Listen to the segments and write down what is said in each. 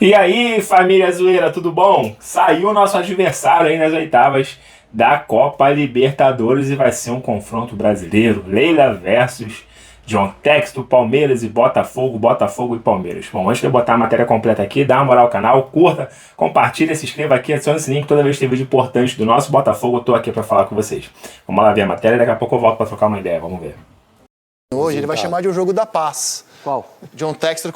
E aí, família zoeira, tudo bom? Saiu o nosso adversário aí nas oitavas da Copa Libertadores e vai ser um confronto brasileiro. Leila versus John Textor, Palmeiras e Botafogo, Botafogo e Palmeiras. Bom, antes de eu botar a matéria completa aqui, dá uma moral ao canal, curta, compartilha, se inscreva aqui, adicione o sininho que toda vez que tem vídeo importante do nosso Botafogo, eu tô aqui pra falar com vocês. Vamos lá ver a matéria, daqui a pouco eu volto pra trocar uma ideia, vamos ver. Hoje ele vai chamar de um jogo da paz. Qual? John Textor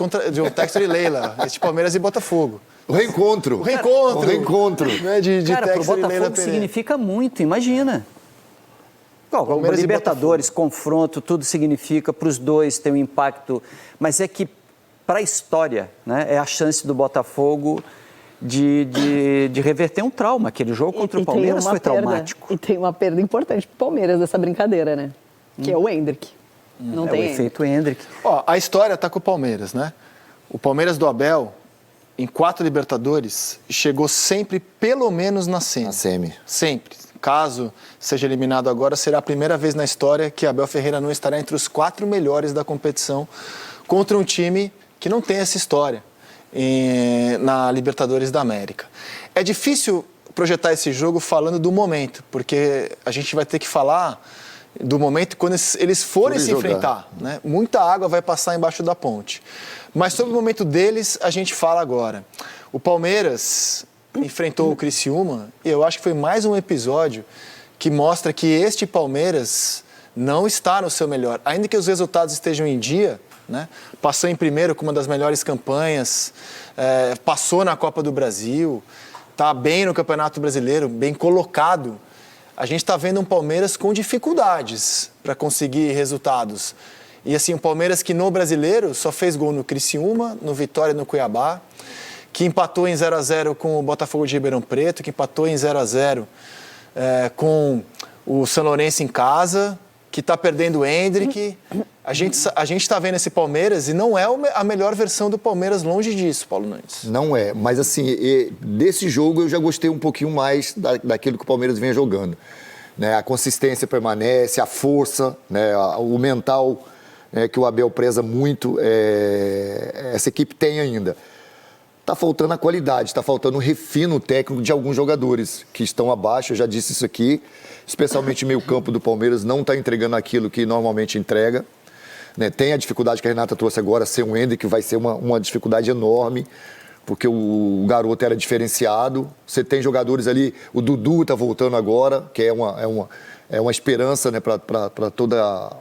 e Leila, esse Palmeiras e Botafogo. O reencontro. O reencontro. O reencontro. Né, de Cara, pro Textor e Leila Botafogo Pereira. significa muito, imagina. Palmeiras e Libertadores, confronto, tudo significa, para os dois tem um impacto, mas é que para a história, né, é a chance do Botafogo de reverter um trauma. Aquele jogo contra o Palmeiras foi traumático. E tem uma perda importante para o Palmeiras dessa brincadeira, né? Que é o Endrick. Não É tem o efeito Endrick. Ó, a história tá com o Palmeiras, né? O Palmeiras do Abel, em 4 Libertadores, chegou sempre pelo menos na semi. Na semi. Sempre. Caso seja eliminado agora, será a primeira vez na história que Abel Ferreira não estará entre os 4 melhores da competição contra um time que não tem essa história na Libertadores da América. É difícil projetar esse jogo falando do momento, porque a gente vai ter que falar do momento quando eles forem se enfrentar, né? Muita água vai passar embaixo da ponte. Mas sobre o momento deles, a gente fala agora. O Palmeiras enfrentou o Criciúma e eu acho que foi mais um episódio que mostra que este Palmeiras não está no seu melhor. Ainda que os resultados estejam em dia, né? Passou em primeiro com uma das melhores campanhas, passou na Copa do Brasil, está bem no Campeonato Brasileiro, bem colocado. A gente está vendo um Palmeiras com dificuldades para conseguir resultados. E assim, um Palmeiras que no Brasileiro só fez gol no Criciúma, no Vitória e no Cuiabá, que empatou em 0-0 com o Botafogo de Ribeirão Preto, que empatou em 0-0 com o São Lourenço em casa, que está perdendo o Endrick. A gente está vendo esse Palmeiras e não é a melhor versão do Palmeiras, longe disso, Paulo Nunes. Não é, mas assim, desse jogo eu já gostei um pouquinho mais daquilo que o Palmeiras vinha jogando. Né? A consistência permanece, a força, né? O mental que o Abel preza muito, essa equipe tem ainda. Está faltando a qualidade, está faltando o refino técnico de alguns jogadores que estão abaixo, eu já disse isso aqui, especialmente o meio campo do Palmeiras não está entregando aquilo que normalmente entrega. Né? Tem a dificuldade que a Renata trouxe agora, ser um Endrick, que vai ser uma dificuldade enorme, porque o garoto era diferenciado. Você tem jogadores ali, o Dudu está voltando agora, que é uma esperança, né, para toda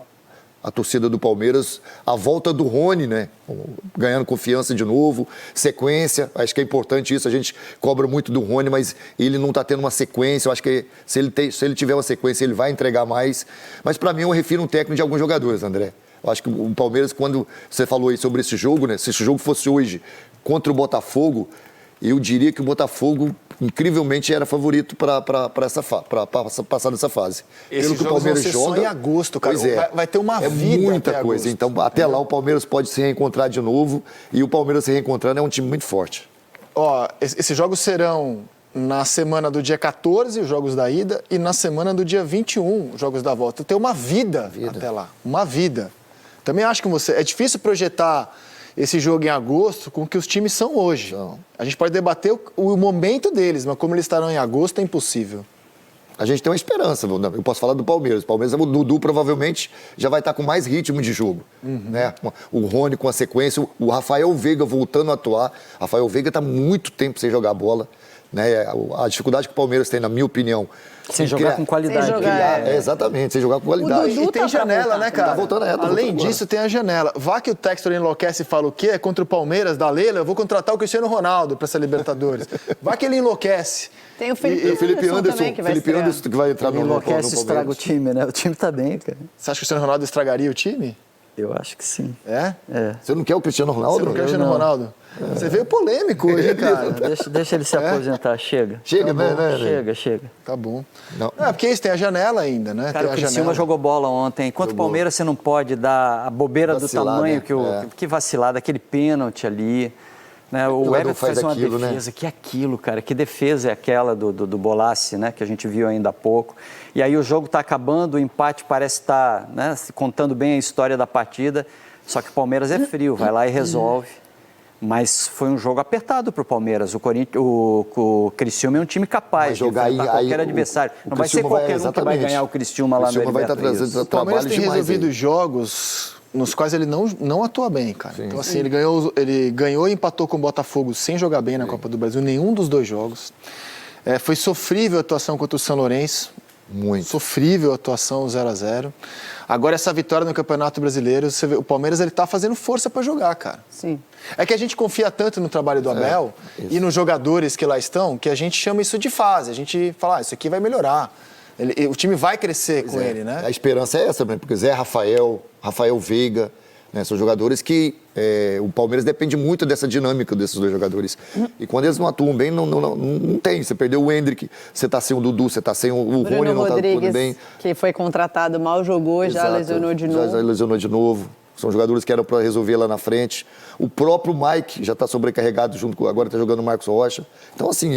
a torcida do Palmeiras. A volta do Rony, né, ganhando confiança de novo, sequência, acho que é importante isso, a gente cobra muito do Rony, mas ele não está tendo uma sequência, eu acho que se ele tiver uma sequência, ele vai entregar mais. Mas para mim eu refiro um técnico de alguns jogadores, André. Eu acho que o Palmeiras, quando você falou aí sobre esse jogo, né? Se esse jogo fosse hoje contra o Botafogo, eu diria que o Botafogo, incrivelmente, era favorito para passar dessa fase. Esse jogo que o Palmeiras joga só em agosto, cara. Vai ter uma vida muita coisa. Então, até lá, o Palmeiras pode se reencontrar de novo. E o Palmeiras se reencontrando é um time muito forte. Ó, esses jogos serão na semana do dia 14, os jogos da ida, e na semana do dia 21, os jogos da volta. Tem uma vida até lá. Uma vida. Também acho que é difícil projetar esse jogo em agosto com o que os times são hoje. Então, a gente pode debater o momento deles, mas como eles estarão em agosto é impossível. A gente tem uma esperança, eu posso falar do Palmeiras. O Palmeiras, o Dudu provavelmente já vai estar com mais ritmo de jogo. Né? O Rony com a sequência, o Rafael Veiga voltando a atuar. Rafael Veiga está muito tempo sem jogar bola. Né? A dificuldade que o Palmeiras tem, na minha opinião... Sem jogar com qualidade. Exatamente, sem jogar com qualidade. E tem janela, né, cara? Tá voltando, Além disso, tem a janela. Vá que o Textor enlouquece e fala o quê? É contra o Palmeiras, da Leila, eu vou contratar o Cristiano Ronaldo para essa Libertadores. Vá que ele enlouquece. Tem o Felipe Anderson também, que vai que vai entrar no enlouquece e estraga o time, né? O time tá bem, cara. Você acha que o Cristiano Ronaldo estragaria o time? Eu acho que sim. É? Você não quer o Cristiano Ronaldo? Você não quer o Cristiano Ronaldo? Você veio polêmico hoje, cara. Deixa ele se aposentar, chega. Chega, tá né? Chega. Tá bom. Não. Porque isso tem a janela ainda, né? Cara, o Criciúma jogou bola ontem. Enquanto o Palmeiras você não pode dar a bobeira vacilar, do tamanho, né? Que vacilada, aquele pênalti ali. Né? O Everton faz uma defesa, né? Que aquilo, cara, que defesa é aquela do Bolassi, né? Que a gente viu ainda há pouco. E aí o jogo está acabando, o empate parece estar, né, contando bem a história da partida, só que o Palmeiras é frio, vai lá e resolve. Mas foi um jogo apertado para o Palmeiras. O Criciúma é um time capaz de enfrentar qualquer adversário. Não vai ser qualquer um que vai ganhar o Criciúma lá no Libertadores. O Palmeiras tem resolvido jogos nos quais ele não atua bem, cara. Sim. Então, assim, ele ganhou e empatou com o Botafogo sem jogar bem na Copa do Brasil, nenhum dos dois jogos. Foi sofrível a atuação contra o São Lourenço. Muito. Sofrível a atuação 0-0. Agora, essa vitória no Campeonato Brasileiro, você vê, o Palmeiras ele tá fazendo força para jogar, cara. Sim. É que a gente confia tanto no trabalho do Abel e nos jogadores que lá estão, que a gente chama isso de fase. A gente fala, isso aqui vai melhorar. O time vai crescer com ele, né? A esperança é essa, né? Porque Zé Rafael Veiga, né? São jogadores que o Palmeiras depende muito dessa dinâmica desses dois jogadores. E quando eles não atuam bem, não tem. Você perdeu o Hendrick, você tá sem o Dudu, você tá sem o Rony, não tá tudo bem. Que foi contratado, mal jogou, Exato. já lesionou de novo. Já lesionou de novo. São jogadores que eram para resolver lá na frente. O próprio Mike já está sobrecarregado, agora está jogando o Marcos Rocha. Então, assim,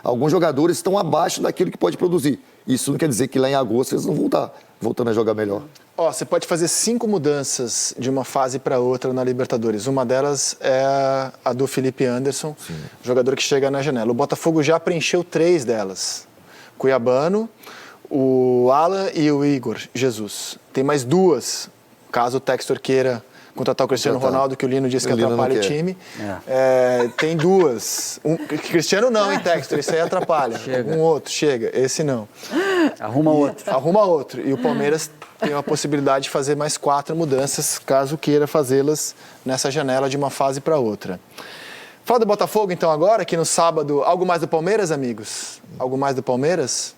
alguns jogadores estão abaixo daquilo que pode produzir. Isso não quer dizer que lá em agosto eles não vão estar voltando a jogar melhor. Você pode fazer 5 mudanças de uma fase para outra na Libertadores. Uma delas é a do Felipe Anderson, jogador que chega na janela. O Botafogo já preencheu 3 delas. Cuiabano, o Alan e o Igor Jesus. Tem mais 2, caso o Textor queira contratar o Cristiano Ronaldo, que o Lino disse que atrapalha o time. Tem 2. Cristiano não, hein, Textor? Isso aí atrapalha. Um outro, chega. Esse não. Arruma outro. E o Palmeiras tem a possibilidade de fazer mais 4 mudanças, caso queira fazê-las nessa janela de uma fase para outra. Fala do Botafogo, então, agora, que no sábado... Algo mais do Palmeiras, amigos? Algo mais do Palmeiras?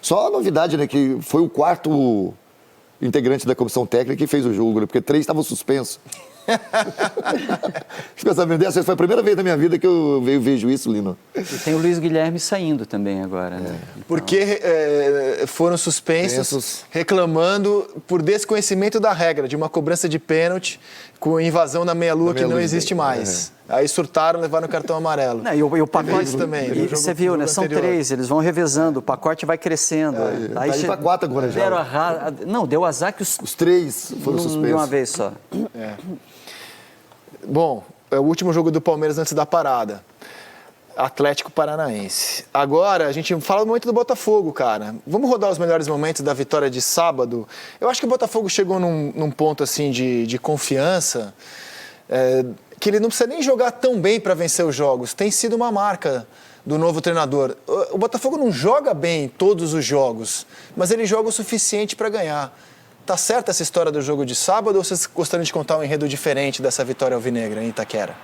Só a novidade, né, que foi o 4º integrante da comissão técnica que fez o jogo, né? Porque 3 estavam suspensos. Fica sabendo dessa? Foi a primeira vez na minha vida que eu vejo isso, Lino. E tem o Luiz Guilherme saindo também agora, né? Então... Porque foram suspensos reclamando por desconhecimento da regra, de uma cobrança de pênalti com invasão na meia-lua que não existe mais. Aí surtaram, levaram o cartão amarelo. Não, e o pacote também. E você viu, né? São 3, eles vão revezando, o pacote vai crescendo. Aí para 4 agora já. Não, deu azar que os 3 foram suspensos. De uma vez só. Bom, é o último jogo do Palmeiras antes da parada. Atlético Paranaense. Agora, a gente fala muito do Botafogo, cara. Vamos rodar os melhores momentos da vitória de sábado. Eu acho que o Botafogo chegou num ponto assim de confiança, que ele não precisa nem jogar tão bem para vencer os jogos. Tem sido uma marca do novo treinador. O Botafogo não joga bem todos os jogos, mas ele joga o suficiente para ganhar. Tá certa essa história do jogo de sábado ou vocês gostariam de contar um enredo diferente dessa vitória alvinegra em Itaquera?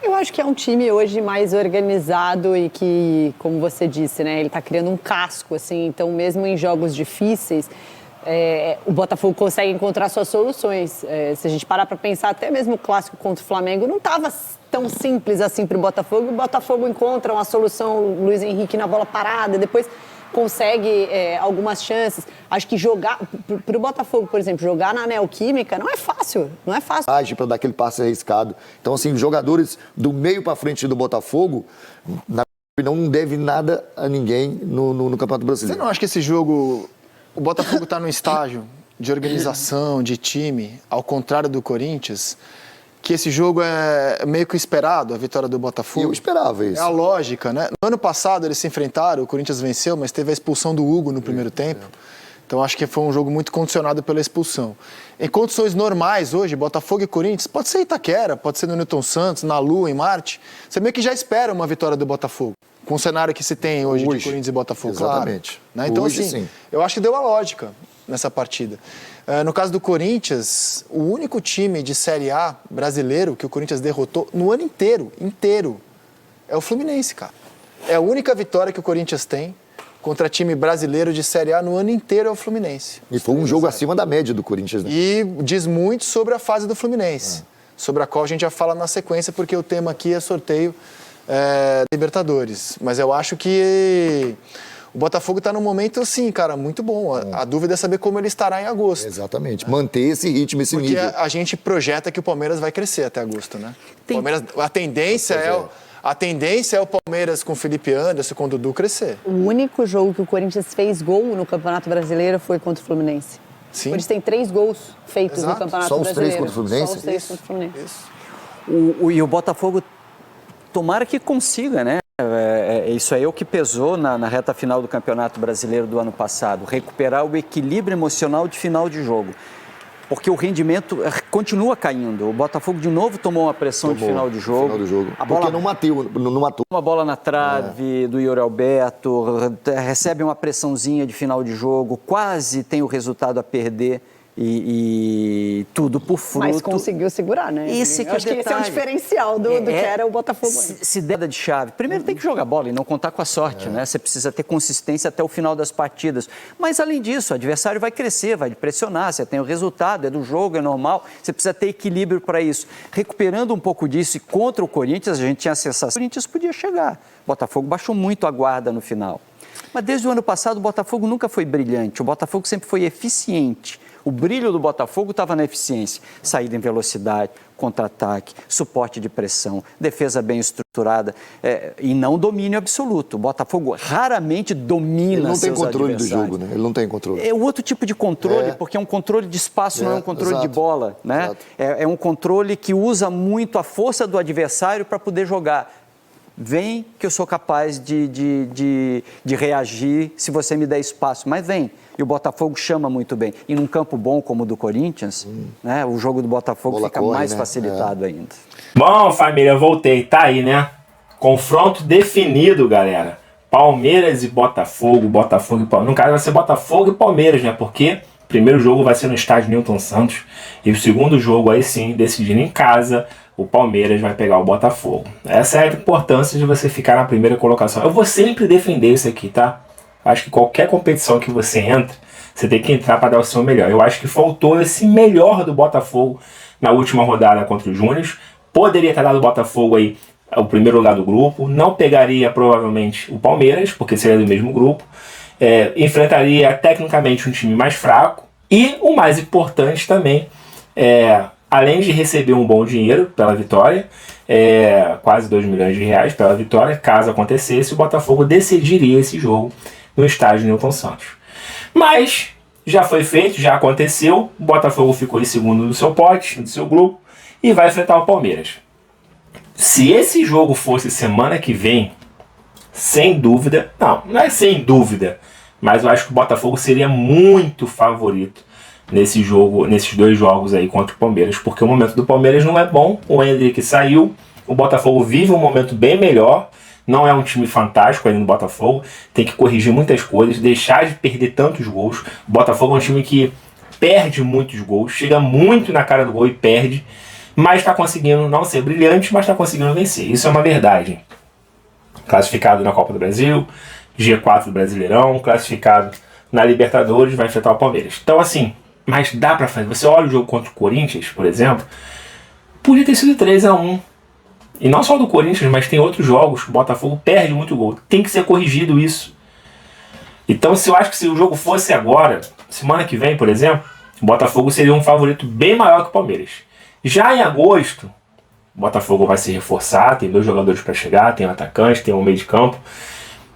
Eu acho que é um time hoje mais organizado e que, como você disse, né, ele está criando um casco, assim, então mesmo em jogos difíceis, o Botafogo consegue encontrar suas soluções. Se a gente parar para pensar, até mesmo o clássico contra o Flamengo não estava tão simples assim para o Botafogo encontra uma solução, o Luiz Henrique na bola parada, depois consegue algumas chances. Acho que jogar, para o Botafogo, por exemplo, jogar na Neoquímica não é fácil, Age para dar aquele passe arriscado. Então, assim, os jogadores do meio para frente do Botafogo, na minha opinião, não deve nada a ninguém no Campeonato Brasileiro. Você não acha que esse jogo, o Botafogo está num estágio de organização, de time, ao contrário do Corinthians, que esse jogo é meio que esperado, a vitória do Botafogo? Eu esperava isso. É a lógica, né? No ano passado eles se enfrentaram, o Corinthians venceu, mas teve a expulsão do Hugo no primeiro tempo. Então acho que foi um jogo muito condicionado pela expulsão. Em condições normais hoje, Botafogo e Corinthians, pode ser Itaquera, pode ser no Newton Santos, na Lua, em Marte, você meio que já espera uma vitória do Botafogo. Com o cenário que se tem hoje de Corinthians e Botafogo. Exatamente. Claro, né? Então, hoje, assim, sim. Eu acho que deu a lógica nessa partida. No caso do Corinthians, o único time de Série A brasileiro que o Corinthians derrotou no ano inteiro, é o Fluminense, cara. É a única vitória que o Corinthians tem contra time brasileiro de Série A no ano inteiro é o Fluminense. E foi um jogo acima da média do Corinthians, né? E diz muito sobre a fase do Fluminense, sobre a qual a gente já fala na sequência, porque o tema aqui é sorteio Libertadores. Mas eu acho que o Botafogo está num momento, assim, cara, muito bom. A dúvida é saber como ele estará em agosto. Exatamente. Manter esse ritmo, esse nível. Porque a gente projeta que o Palmeiras vai crescer até agosto, né? Palmeiras, a tendência é o Palmeiras com o Felipe Anderson, com o Dudu crescer. O único jogo que o Corinthians fez gol no Campeonato Brasileiro foi contra o Fluminense. Sim. Eles têm 3 gols feitos no Campeonato Brasileiro. Só os 3 contra o Fluminense? Só os 3 contra o Fluminense. Isso. E o Botafogo, tomara que consiga, né? Isso aí é o que pesou na reta final do Campeonato Brasileiro do ano passado, recuperar o equilíbrio emocional de final de jogo. Porque o rendimento continua caindo. O Botafogo de novo tomou uma pressão de final de jogo. Porque não matou. Uma bola na trave do Yuri Alberto, recebe uma pressãozinha de final de jogo, quase tem o resultado a perder. E tudo por fruto. Mas conseguiu segurar, né? Esse que acho que esse é o diferencial do que era o Botafogo. Se der de chave. Primeiro tem que jogar bola e não contar com a sorte, né? Você precisa ter consistência até o final das partidas. Mas além disso, o adversário vai crescer, vai pressionar, você tem o resultado, é do jogo, é normal. Você precisa ter equilíbrio para isso. Recuperando um pouco disso e contra o Corinthians, a gente tinha a sensação que o Corinthians podia chegar. O Botafogo baixou muito a guarda no final. Mas desde o ano passado o Botafogo nunca foi brilhante, o Botafogo sempre foi eficiente. O brilho do Botafogo estava na eficiência, saída em velocidade, contra-ataque, suporte de pressão, defesa bem estruturada e não domínio absoluto. O Botafogo raramente domina seus adversários. Ele não tem controle do jogo, né? Ele não tem controle. É outro tipo de controle, porque é um controle de espaço, não é um controle de bola, né? É um controle que usa muito a força do adversário para poder jogar. Vem que eu sou capaz de reagir se você me der espaço, mas vem. E o Botafogo chama muito bem. E num campo bom como o do Corinthians, né, o jogo do Botafogo fica mais facilitado ainda. Bom, família, voltei. Tá aí, né? Confronto definido, galera. Palmeiras e Botafogo, Botafogo e Palmeiras. No caso vai ser Botafogo e Palmeiras, né? Porque o primeiro jogo vai ser no estádio Newton Santos. E o segundo jogo, aí sim, decidindo em casa, o Palmeiras vai pegar o Botafogo. Essa é a importância de você ficar na primeira colocação. Eu vou sempre defender isso aqui, tá? Acho que qualquer competição que você entra, você tem que entrar para dar o seu melhor. Eu acho que faltou esse melhor do Botafogo na última rodada contra o Júnior. Poderia ter dado o Botafogo aí o primeiro lugar do grupo. Não pegaria provavelmente o Palmeiras, porque seria do mesmo grupo. Enfrentaria tecnicamente um time mais fraco. E o mais importante também, além de receber um bom dinheiro pela vitória, quase 2 milhões de reais pela vitória, caso acontecesse, o Botafogo decidiria esse jogo no estádio Newton Santos. Mas já foi feito, já aconteceu, o Botafogo ficou em segundo no seu pote, no seu grupo, e vai enfrentar o Palmeiras. Se esse jogo fosse semana que vem, sem dúvida, não é sem dúvida, mas eu acho que o Botafogo seria muito favorito nesse jogo, nesses dois jogos aí contra o Palmeiras, porque o momento do Palmeiras não é bom, o Endrick saiu, o Botafogo vive um momento bem melhor, não é um time fantástico ainda no Botafogo, tem que corrigir muitas coisas, deixar de perder tantos gols. O Botafogo é um time que perde muitos gols, chega muito na cara do gol e perde, mas está conseguindo não ser brilhante, mas está conseguindo vencer, isso é uma verdade. Classificado na Copa do Brasil, G4 do Brasileirão, classificado na Libertadores, vai enfrentar o Palmeiras. Então assim, mas dá pra fazer. Você olha o jogo contra o Corinthians, por exemplo, podia ter sido 3-1. E não só do Corinthians, mas tem outros jogos. O Botafogo perde muito gol. Tem que ser corrigido isso. Então, eu acho que se o jogo fosse agora, semana que vem, por exemplo, o Botafogo seria um favorito bem maior que o Palmeiras. Já em agosto, o Botafogo vai se reforçar, tem 2 jogadores para chegar, tem um atacante, tem um meio de campo.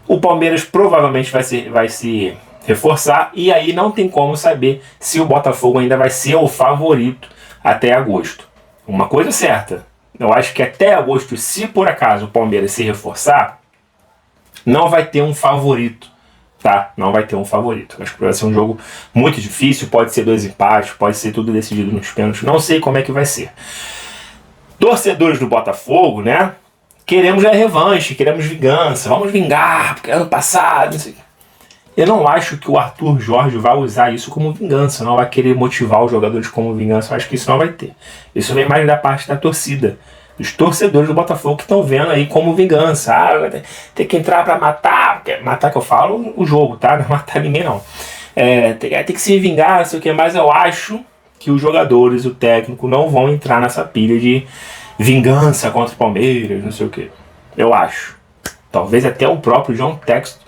O Palmeiras provavelmente vai se reforçar, e aí não tem como saber se o Botafogo ainda vai ser o favorito até agosto. Uma coisa certa, eu acho que até agosto, se por acaso o Palmeiras se reforçar, não vai ter um favorito, tá? Não vai ter um favorito. Acho que vai ser um jogo muito difícil, pode ser 2 empates, pode ser tudo decidido nos pênaltis, não sei como é que vai ser. Torcedores do Botafogo, né? Queremos a revanche, queremos vingança, vamos vingar, porque ano passado, não sei. Eu não acho que o Arthur Jorge vai usar isso como vingança, não vai querer motivar os jogadores como vingança, eu acho que isso não vai ter. Isso vem mais da parte da torcida, dos torcedores do Botafogo que estão vendo aí como vingança. Vai ter que entrar para matar, matar que eu falo o jogo, tá? Não matar ninguém não. Tem que se vingar, não sei o que, mas eu acho que os jogadores, o técnico, não vão entrar nessa pilha de vingança contra o Palmeiras, não sei o que. Eu acho. Talvez até o próprio John Textor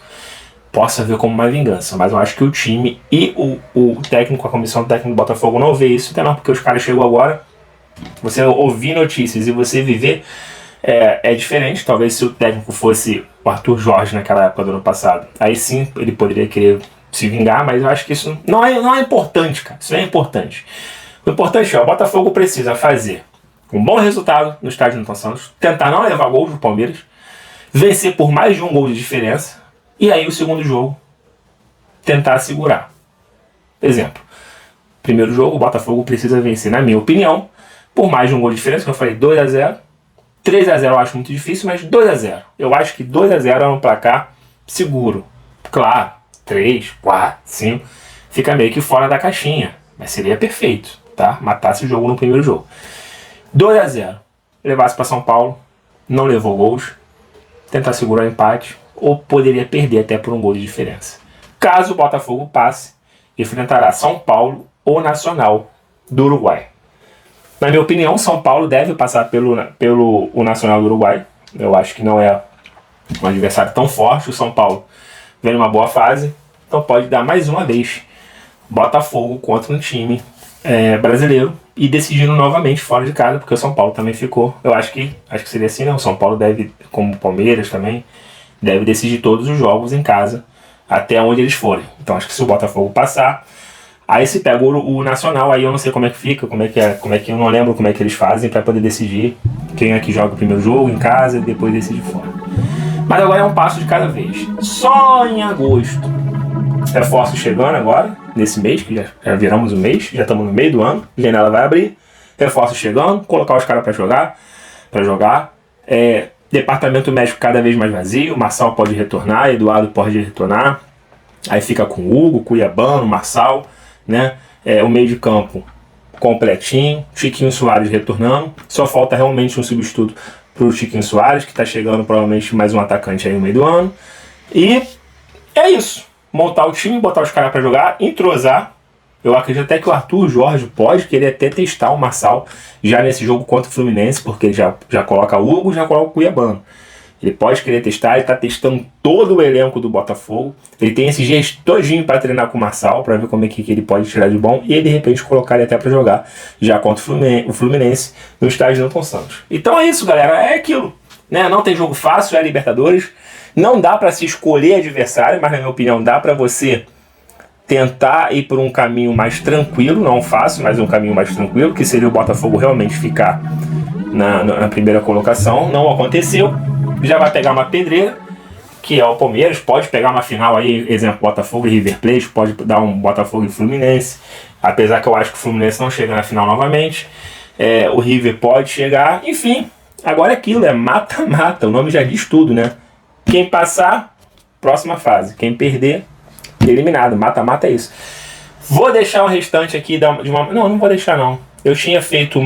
possa ver como uma vingança, mas eu acho que o time e o técnico, a comissão técnica do Botafogo não vê isso, até não, porque os caras chegam agora, você ouvir notícias e você viver é diferente. Talvez se o técnico fosse o Arthur Jorge naquela época do ano passado, aí sim ele poderia querer se vingar, mas eu acho que isso não é importante, cara, isso não é importante. O importante é, o Botafogo precisa fazer um bom resultado no estádio Newton Santos, tentar não levar gols do Palmeiras, vencer por mais de um gol de diferença, e aí o segundo jogo tentar segurar. Exemplo, primeiro jogo o Botafogo precisa vencer, na minha opinião, por mais de um gol de diferença, que eu falei 2-0, 3-0 eu acho muito difícil, mas 2-0. Eu acho que 2-0 é um placar seguro. Claro, 3, 4, 5, fica meio que fora da caixinha, mas seria perfeito, tá? Matasse o jogo no primeiro jogo. 2-0, levasse para São Paulo, não levou gols, tentar segurar o empate, ou poderia perder até por um gol de diferença. Caso o Botafogo passe, enfrentará São Paulo ou Nacional do Uruguai. Na minha opinião, São Paulo deve passar pelo o Nacional do Uruguai. Eu acho que não é um adversário tão forte. O São Paulo vem numa boa fase, então pode dar mais uma vez Botafogo contra um time brasileiro e decidindo novamente fora de casa, porque o São Paulo também ficou. Eu acho que seria assim, né? O São Paulo deve, como o Palmeiras também, deve decidir todos os jogos em casa até onde eles forem. Então acho que se o Botafogo passar, aí se pega o Nacional, aí eu não sei como é que fica, como é que eu não lembro como é que eles fazem para poder decidir quem é que joga o primeiro jogo em casa e depois decide fora. Mas agora é um passo de cada vez. Só em agosto. Reforços chegando agora, nesse mês, que já viramos o mês, já estamos no meio do ano, a janela vai abrir, reforços chegando, colocar os caras para jogar. Departamento médico cada vez mais vazio, Marçal pode retornar, Eduardo pode retornar, aí fica com o Hugo, Cuiabano, Marçal, né? O meio de campo completinho, Chiquinho Soares retornando, só falta realmente um substituto para o Chiquinho Soares, que está chegando provavelmente mais um atacante aí no meio do ano, e é isso. Montar o time, botar os caras para jogar, entrosar. Eu acredito até que o Arthur Jorge pode querer até testar o Marçal já nesse jogo contra o Fluminense, porque ele já coloca o Hugo, já coloca o Cuiabano. Ele pode querer testar, ele está testando todo o elenco do Botafogo. Ele tem esses dias todinho para treinar com o Marçal, para ver como é que ele pode tirar de bom, e de repente colocar ele até para jogar já contra o Fluminense no estádio Newton Santos. Então é isso, galera, é aquilo, né? Não tem jogo fácil, é Libertadores. Não dá para se escolher adversário, mas na minha opinião dá para você tentar ir por um caminho mais tranquilo, não fácil, mas um caminho mais tranquilo, que seria o Botafogo realmente ficar na primeira colocação. Não aconteceu, já vai pegar uma pedreira, que é o Palmeiras, pode pegar uma final aí, exemplo, Botafogo e River Plate, pode dar um Botafogo e Fluminense, apesar que eu acho que o Fluminense não chega na final novamente, o River pode chegar, enfim, agora é aquilo, é mata-mata, o nome já diz tudo, né? Quem passar, próxima fase. Quem perder, eliminado. Mata-mata é isso. Vou deixar o restante aqui de uma... Não vou deixar não. Eu tinha feito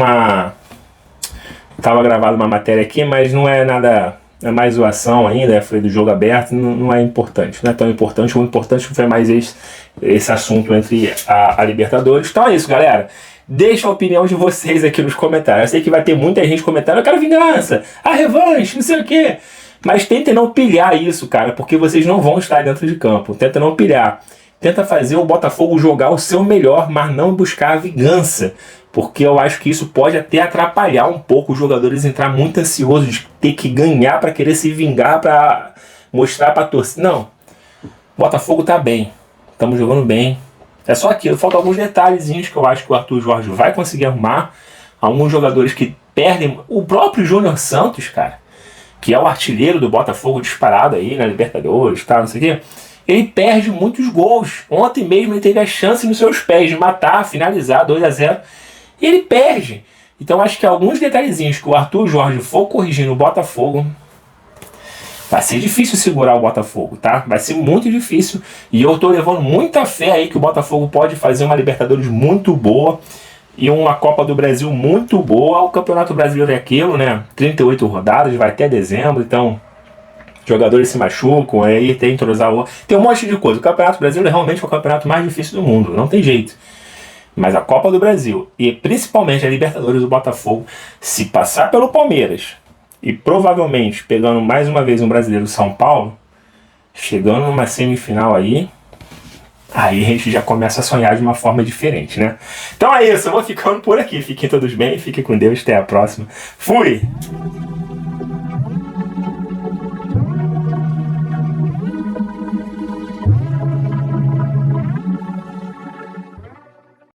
Tava gravado uma matéria aqui, mas não é nada... É mais zoação ainda, foi do jogo aberto, não é importante. Não é tão importante. O importante foi mais esse assunto entre a Libertadores. Então é isso, galera. Deixa a opinião de vocês aqui nos comentários. Eu sei que vai ter muita gente comentando, eu quero vingança, a revanche, não sei o quê. Mas tentem não pilhar isso, cara, porque vocês não vão estar dentro de campo. Tenta não pilhar. Tenta fazer o Botafogo jogar o seu melhor, mas não buscar a vingança. Porque eu acho que isso pode até atrapalhar um pouco os jogadores, entrar muito ansiosos de ter que ganhar para querer se vingar, para mostrar para a torcida. Não. O Botafogo tá bem. Estamos jogando bem. É só aquilo. Faltam alguns detalhezinhos que eu acho que o Arthur Jorge vai conseguir arrumar. Alguns jogadores que perdem. O próprio Júnior Santos, cara, que é o artilheiro do Botafogo disparado aí na Libertadores, tá, não sei o quê, ele perde muitos gols. Ontem mesmo ele teve a chance nos seus pés de matar, finalizar 2-0, e ele perde. Então acho que alguns detalhezinhos que o Arthur Jorge for corrigir no Botafogo, vai ser difícil segurar o Botafogo, tá? Vai ser muito difícil, e eu tô levando muita fé aí que o Botafogo pode fazer uma Libertadores muito boa, e uma Copa do Brasil muito boa. O Campeonato Brasileiro é aquilo, né? 38 rodadas, vai até dezembro, então jogadores se machucam, aí tem que entrosar o... Tem um monte de coisa. O Campeonato Brasileiro é realmente o campeonato mais difícil do mundo, não tem jeito. Mas a Copa do Brasil, e principalmente a Libertadores do Botafogo, se passar pelo Palmeiras, e provavelmente pegando mais uma vez um brasileiro São Paulo, chegando numa semifinal aí a gente já começa a sonhar de uma forma diferente, né? Então é isso, eu vou ficando por aqui. Fiquem todos bem, fiquem com Deus, até a próxima. Fui!